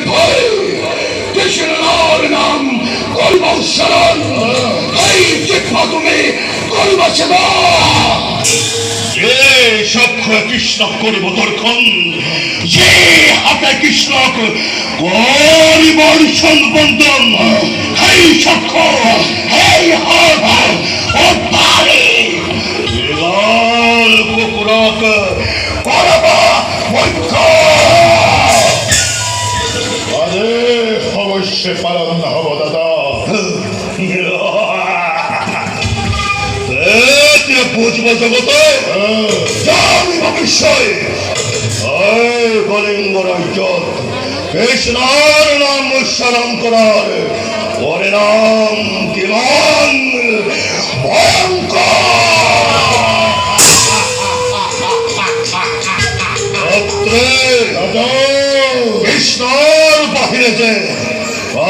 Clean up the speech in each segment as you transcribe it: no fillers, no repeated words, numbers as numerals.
ভয়ে কৃষ্ণর নাম করব স্মরণ, এই দেখবা তুমি করব সেবা। যে সক্ষ কৃষ্ণ করিব দর্শন, যে হাতে কৃষ্ণ করিব বন্ধন, এই সক্ষ এই হাত ও পারে কুকুরক করব বৈক্ষ। আরে অবশ্যই পালন হব দাদা। বুঝবো জগত ভবিষ্যৎ কলিঙ্গ রাজ্য কৃষ্ণর নাম উচ্চারণ করার ওরে নাম কিমান ভয়ঙ্কর। কৃষ্ণর বাহিরে যে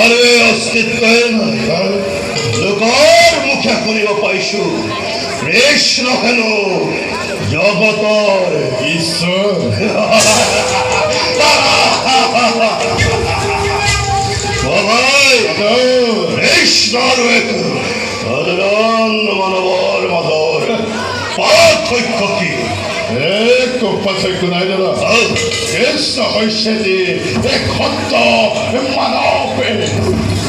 আরে অস্তিত্ব লোকর মুখে শুনিব পাইছো কৃষ্ণ হেন জগতর ঈশ্বর। কৃষ্ণর এক মানৱৰ মাজৰ পাৰ্থক্য কি? এক পাৰ্থক্য নাই দাদা। কৃষ্ণ হৈছে যে একত্ৰ মানৱে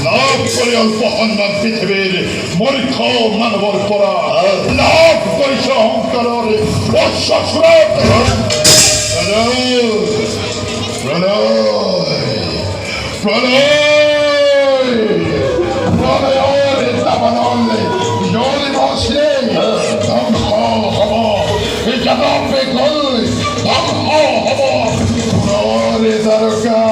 লাভ কৰি অল্প সন্মান পৃথিৱীৰ মূৰ্খ মানৱৰ পৰা লাভ কৰিছে অহংকাৰৰ উচ্চ স্বৰূপ। প্ৰলয়ৰ দাবানলে জ্বলিব ধ্বংস হ'ব, যাদৱে গৈ ধ্বংস হ'ব। দ্বাৰকা